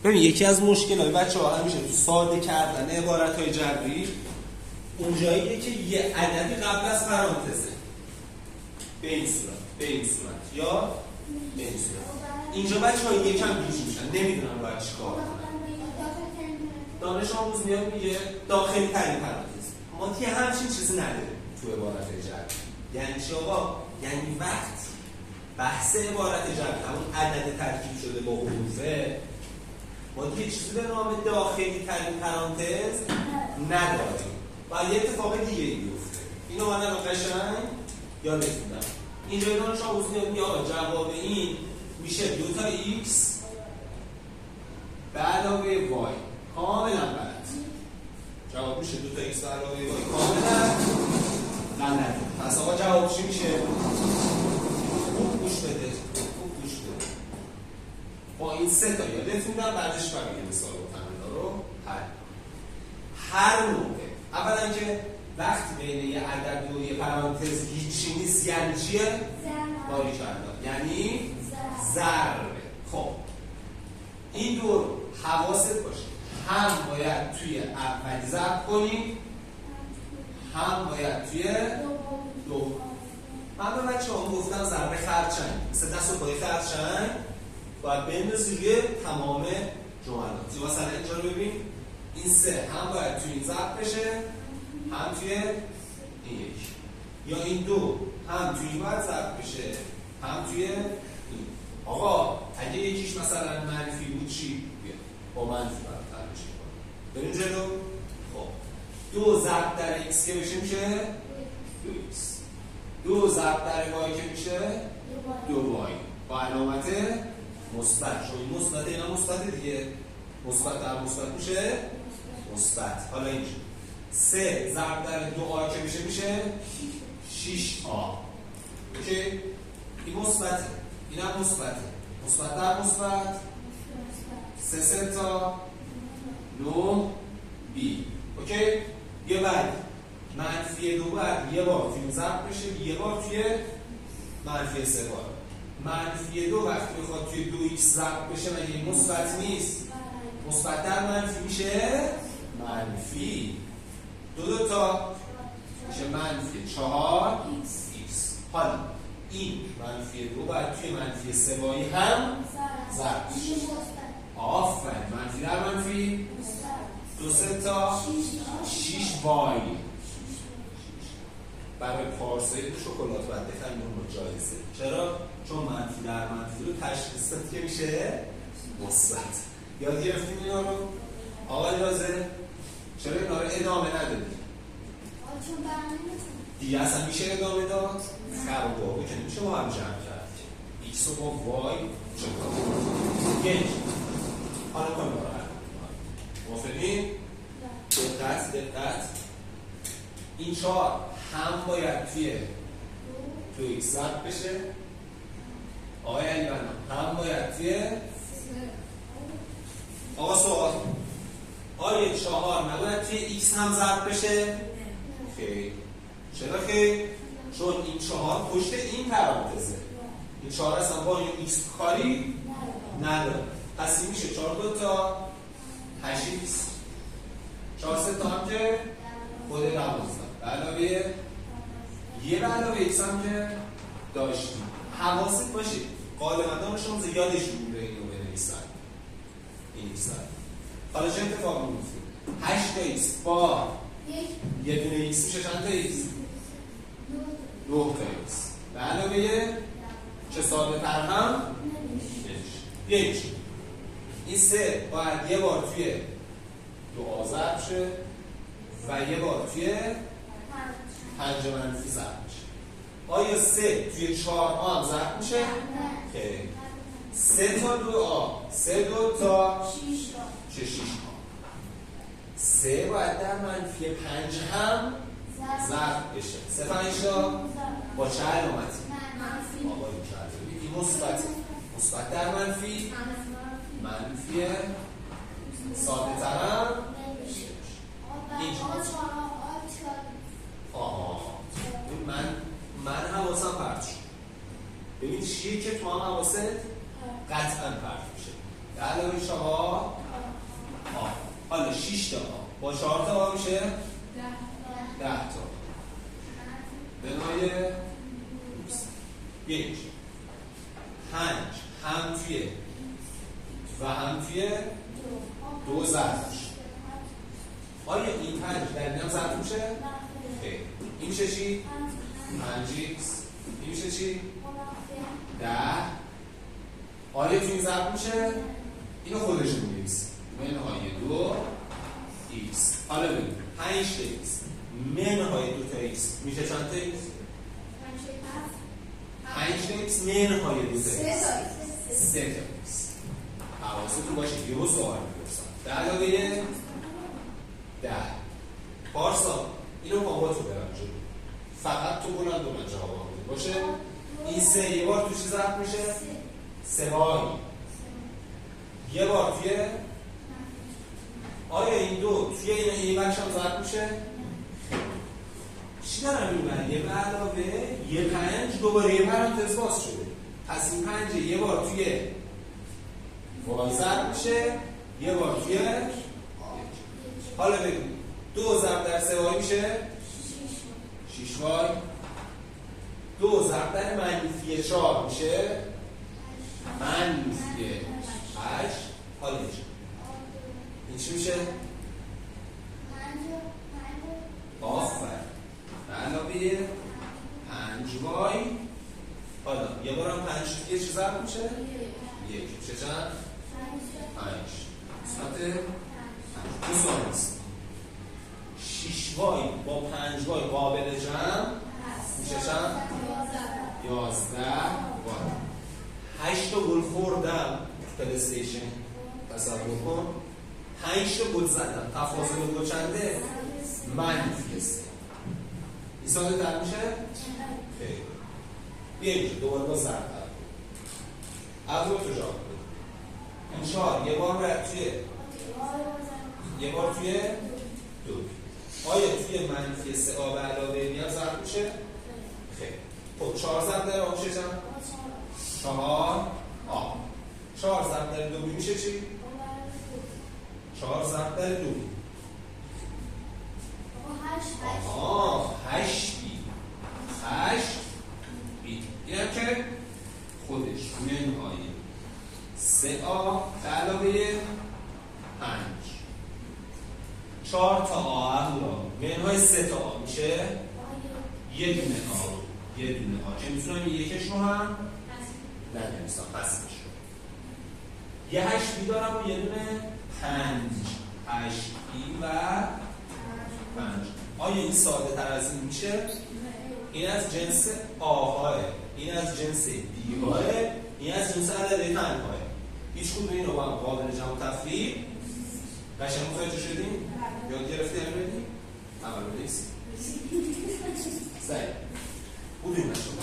ببین یکی از مشکلات بچه‌ها همیشه تو ساده کردن عبارت‌های جبری اونجاییه که یه عددی قبل از پرانتزه. به این صورت یا به این صورت. اینجا بچه‌ها یکم گیج میشن، نمیدونن باید چیکار کنن. دانش آموز میاد میگه داخلی ترین پرانتز. ما که همچین چیزی نداریم تو عبارت‌های جبری. یعنی چی آقا؟ یعنی وقت بحث عبارت جبری همون عدد ترکیب شده با حروفه، ما یه چیزی به نام داخلی ترین پرانتز نداریم. باید یه اتفاق دیگه ای بیفته. اینو من الان قشنگ یادت میدم. اینجا دانش آموز میاد آقا جواب این میشه 2 تا x به علاوه y. کاملا غلط. جواب میشه 2 تا x به علاوه y. کاملا غلط. پس آقا جواب چی میشه؟ خوب گوش بده. با این 3 تا یادت میدم، بعدش بقیه مثال و تمرین رو حل. هر موقع اولا که وقتی بین یه عدد و یه پرانتز هیچی نیست یعنی چیه؟ باریکلا، یعنی ضربه. خب این دو حواست باشه، هم باید توی اولی ضرب کنی، هم باید توی دوم. من به بچه‌ها گفتم ضربه خرچنگ، مثل دست و پای خرچنگ باید بندازی روی تمام جملات. مثلا اینجا رو ببین، این 3 هم باید توی این ضرب بشه، هم توی این یک. یا این 2 هم توی این باید ضرب بشه، هم توی این. آقا اگه یکیش مثلا منفی بود چی؟ با منفی باید ترجیح کنیم. بریم جلو. خب 2 ضرب در x که بشه میشه 2x. 2 ضرب در y که میشه 2y با علامت مثبت. چون این مثبت اینا مثبت دیگه، مثبت در مثبت میشه مثبت. حالا اینجا 3 ضرب در 2a که میشه 6a. اوکی؟ این مثبته، این هم مثبته. مثبت در مثبت 3 تا 9b. اوکی؟ یه بعد منفی 2 بعد یه بار توی ضرب بشه، یه بار توی منفی 3 بار. منفی 2 وقتی بخواد توی 2x ضرب بشه مگه این مثبت نیست؟ مثبت در منفی میشه منفی 2 تا میشه منفی 4x. حالا این منفی 2 باید توی منفی 3 بایی هم ضرب بشه. آفرین. منفی در منفی 2 3 تا 6 وای. برای پارسایی شکلات باید بخریم اون جایزه. چرا؟ چون منفی در منفی رو تشخیص داد که میشه مثبت. یاد گرفتیم اینا رو؟ آقای رازه چرا اینا رو ادامه ندادی؟ چون برنامه دیگه اصلا میشه ادامه داد؟ خراب بابا که نمیشه ما هم جمع کرد. x رو با y چه یک. حالا کنیم رو حل. موافقین؟ دقت. این 4 هم باید توی 2x ضرب بشه. آقای علی بنا هم باید توی آقا سوال آیا 4 نباید توی x هم ضرب بشه؟ خیلی. چرا خیلی؟ چون این 4 پشت این پرانتزه. این 4 اصلا با این x کاری نداره. پس این میشه 4 2 تا 8x. 4 3 تا هم که خود 12 به علاوه یه به علاوه x هم که داشتیم. حواست باشید غالبا دانشون زیادشون میره اینو بنویسن. این x. حالا چه اتفاقی میفته؟ 8x با یه دونه x میشه چند تا x؟ 9 تا x. به علاوه چه ساده تر هم؟ یک. این 3 باید یه بار توی 2 ضرب شه و یه بار توی 5 منفی ضرب میشه. آیا 3 توی 4 هم ضرب میشه؟ خیلی. 3 تا 2a 3 2 تا 6 6 3 باید در منفی 5 هم ضرب بشه. 3 5 تا با چه علامتی؟ با این مثبت در منفی ساده ترم اینجا. من حواسم پرت شد. ببین چیه که تو هم حواست قطعا پرت میشه. در علاوه 4 حالا 6 تا با 4 تا میشه 10 تا بنای 1 5 هم توی و هم توی 2 ضرب میشه. آیا این 5 در این هم ضرب میشه؟ خیلی. این میشه چی؟ 5x. این میشه چی؟ 10. آیا تو این ضرب میشه؟ اینو خودشون می‌نویسیم. منهای 2x. حالا ببین 5x منهای 2x میشه چند تا x؟ 5x منهای 2x 3 تا x. حواستون باشه یه سوال می‌پرسم. 10 علاوه 10 پارسا اینو با تو برم جلو. فقط تو بلند و من جواب بده باشه. این 3 یه بار تو چی ضرب میشه؟ 3 وای. یه بار توی آیا این 2 توی این بخش هم ضرب میشه؟ چی دارم میبرم؟ یه به علاوه یه 5 دوباره یه پرانتز باز شده. پس این 5 یه بار توی وای ضرب میشه، یه بار توی حالا بگو 2 ضرب در 3 وای میشه 6 وای. 2 ضرب در منفی 4 میشه منفی 8. حالا این چی میشه؟ آفر به علاوه 5 وای. حالا یه بار هم 5 یه چی ضرب میشه؟ 1 میشه چند؟ 5 قسمت 5 دو سوال است. 6 وای با 5 وای قابل جمع میشه چند؟ 11 وای. 8 تا گل خوردم پلیستیشن تصور کن. 5 تا گل زدم تفاضل گل چنده؟ منفی 3. این ساده تر میشه؟ خیلی بیا اینجا دوباره با ضرب کن. از رو تو جا کن. این 4 یه بار توی یه بار توی 2. آیا توی منفی 3 آب علاوه نیاز ضرب میشه؟ خیلی. خب 4 ضرب در آب میشه چند؟ 4 آب. 4 ضرب در 2 میشه چی؟ 4 ضرب در 2. آها 8 بی 8 بی. این هم که خودش منهای 3 آ به علاوه 5 4 تا آ اهورا منهای 3 تا آ میشه یه دونه آ. یه دونه آ که میتونم یکش رو هم ننویسم پس میشه یه 8 بی دارم و یه دونه 5 8 بی و 5. آیا این ساده تر از این میشه؟ این از جنس آهای، این از جنس بی‌های، این از جنس عدد تنهای. هیچ کدوم این رو با هم قابل جمع و تفریق قشنگ متوجه شدیم؟ یاد گرفتیم بدیم؟ اول بنویسیم. سعی. بودیم نشون